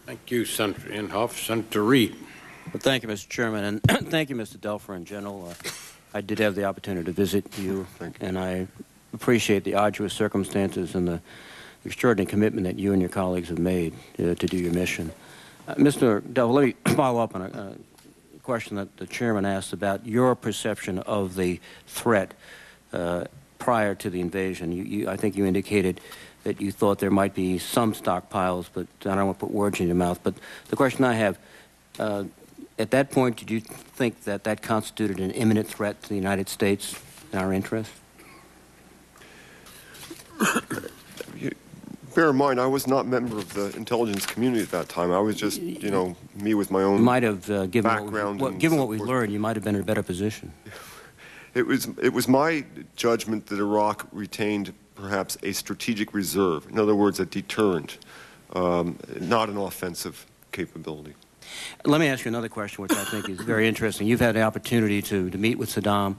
Thank you, Senator Inhofe. Senator Reid. Well, thank you, Mr. Chairman, and thank you, Mr. Duelfer, in general. I did have the opportunity to visit you, and I appreciate the arduous circumstances and the extraordinary commitment that you and your colleagues have made to do your mission. Mr. Duelfer, let me follow up on a question that the chairman asked about your perception of the threat prior to the invasion. I think you indicated that you thought there might be some stockpiles, but I don't want to put words in your mouth. But the question I have, at that point, did you think that that constituted an imminent threat to the United States and our interests? Bear in mind, I was not a member of the intelligence community at that time. I was just, you know, me with my own background. Given what we've learned, you might have been in a better position. It was my judgment that Iraq retained perhaps a strategic reserve. In other words, a deterrent, not an offensive capability. Let me ask you another question, which I think is very interesting. You've had the opportunity to meet with Saddam.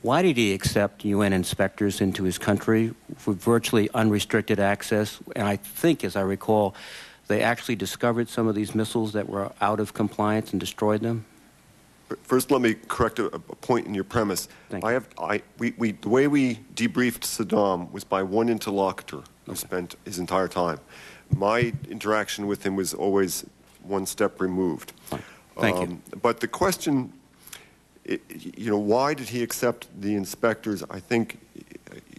Why did he accept UN inspectors into his country with virtually unrestricted access? And I think, as I recall, they actually discovered some of these missiles that were out of compliance and destroyed them? First, let me correct a point in your premise. The way we debriefed Saddam was by one interlocutor who spent his entire time. My interaction with him was always one step removed. Thank you. But the question, you know, why did he accept the inspectors? I think,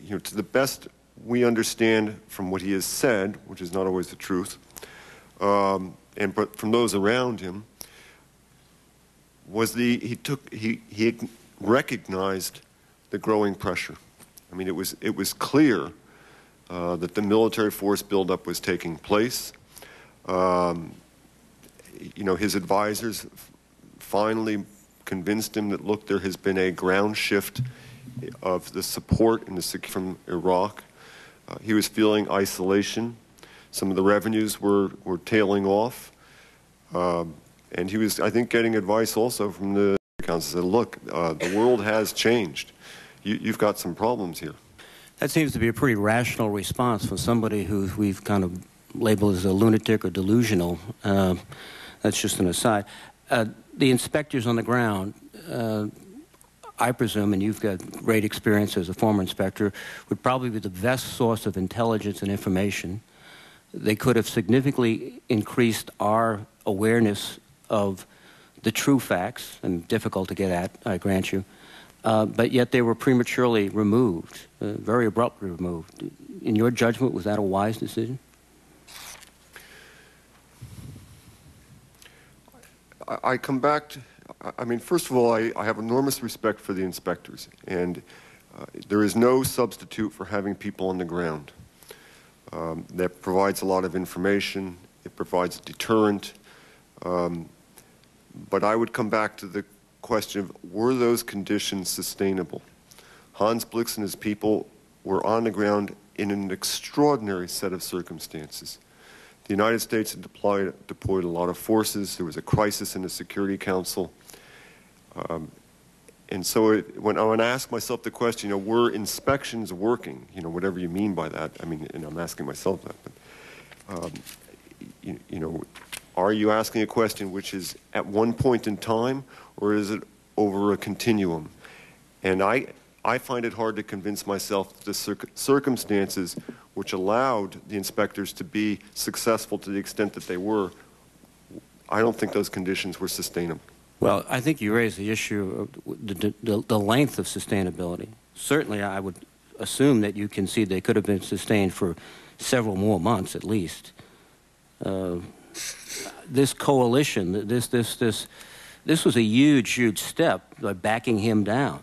you know, to the best we understand from what he has said, which is not always the truth, but from those around him, was he recognized the growing pressure. I mean, it was clear that the military force buildup was taking place. You know, his advisors finally convinced him that, look, there has been a ground shift of the support and the from Iraq. He was feeling isolation. Some of the revenues were tailing off. And he was, I think, getting advice also from the council. Said, look, the world has changed. You've got some problems here. That seems to be a pretty rational response from somebody who we've kind of labeled as a lunatic or delusional. That's just an aside. The inspectors on the ground, I presume, and you've got great experience as a former inspector, would probably be the best source of intelligence and information. They could have significantly increased our awareness of the true facts, and difficult to get at, I grant you, but yet they were prematurely removed, very abruptly removed. In your judgment, was that a wise decision? I come back to, I mean, first of all, I have enormous respect for the inspectors, and there is no substitute for having people on the ground. That provides a lot of information, it provides a deterrent, but I would come back to the question of, were those conditions sustainable? Hans Blix and his people were on the ground in an extraordinary set of circumstances. The United States had deployed a lot of forces. There was a crisis in the Security Council. And so when I ask myself the question, you know, were inspections working? You know, whatever you mean by that. I mean, and I'm asking myself that. But, you know, are you asking a question which is at one point in time, or is it over a continuum? And I find it hard to convince myself that the circumstances which allowed the inspectors to be successful to the extent that they were, I don't think those conditions were sustainable. Well, I think you raised the issue of the length of sustainability. Certainly, I would assume that you concede they could have been sustained for several more months at least. This coalition, this was a huge step by backing him down,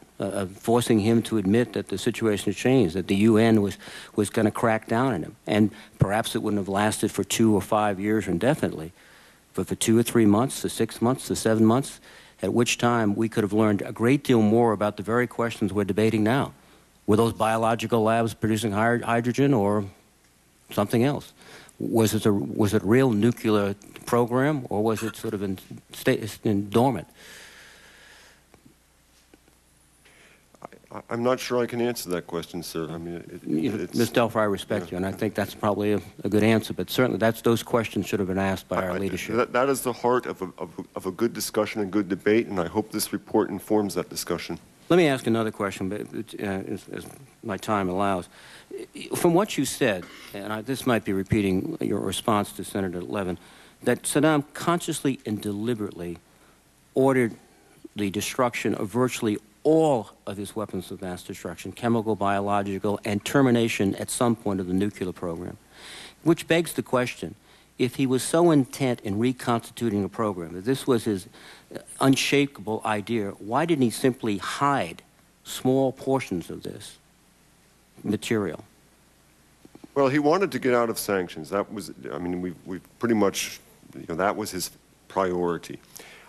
forcing him to admit that the situation had changed, that the UN was going to crack down on him. And perhaps it wouldn't have lasted for 2 or 5 years indefinitely, but for 2 or 3 months, to 6 months, to 7 months, at which time we could have learned a great deal more about the very questions we're debating now. Were those biological labs producing hydrogen or something else? Was it a real nuclear program, or was it sort of in dormant? I'm not sure I can answer that question, sir. I mean, Ms. Duelfer, I respect you, and I think that's probably a good answer, but certainly those questions should have been asked by our leadership. That is the heart of a good discussion and good debate, and I hope this report informs that discussion. Let me ask another question, but as my time allows. From what you said, and this might be repeating your response to Senator Levin, that Saddam consciously and deliberately ordered the destruction of virtually all of his weapons of mass destruction, chemical, biological, and termination at some point of the nuclear program. Which begs the question, if he was so intent in reconstituting a program, that this was his unshakable idea, why didn't he simply hide small portions of this material? Well, he wanted to get out of sanctions. That was, I mean, we've pretty much, that was his priority.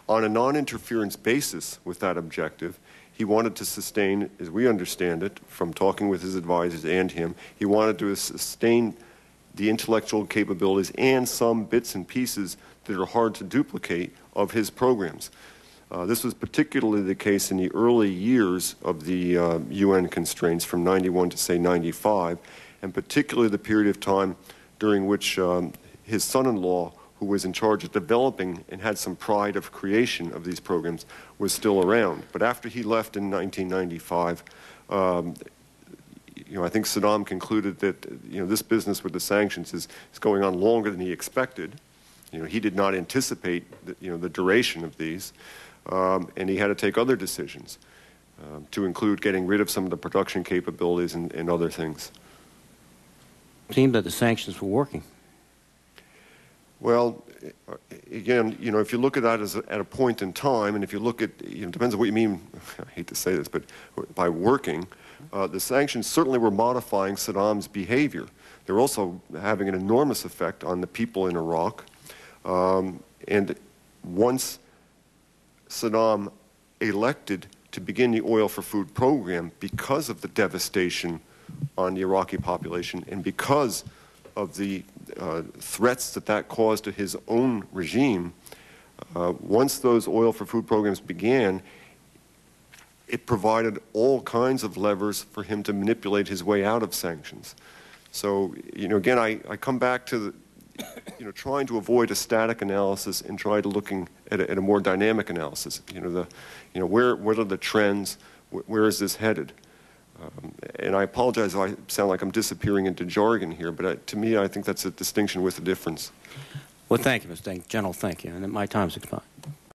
On a non-interference basis with that objective, he wanted to sustain, as we understand it, from talking with his advisors and him, he wanted to sustain the intellectual capabilities and some bits and pieces that are hard to duplicate of his programs. This was particularly the case in the early years of the UN constraints from 91 to, say, 95, and particularly the period of time during which his son-in-law, who was in charge of developing and had some pride of creation of these programs, was still around. But after he left in 1995, I think Saddam concluded that this business with the sanctions is going on longer than he expected. He did not anticipate the duration of these, and he had to take other decisions to include getting rid of some of the production capabilities and other things. It seemed that the sanctions were working. Well, again, if you look at that as at a point in time, and if you look at, it depends on what you mean, I hate to say this, but by working, the sanctions certainly were modifying Saddam's behavior. They're also having an enormous effect on the people in Iraq. And once Saddam elected to begin the oil for food program because of the devastation on the Iraqi population and because of the threats that caused to his own regime, once those oil for food programs began, it provided all kinds of levers for him to manipulate his way out of sanctions. So, again, I come back to trying to avoid a static analysis and try to looking at a more dynamic analysis. What are the trends? Where is this headed? And I apologize if I sound like I'm disappearing into jargon here, but to me, I think that's a distinction with a difference. Well, thank you, Mr. General. Thank you. And my time's expired.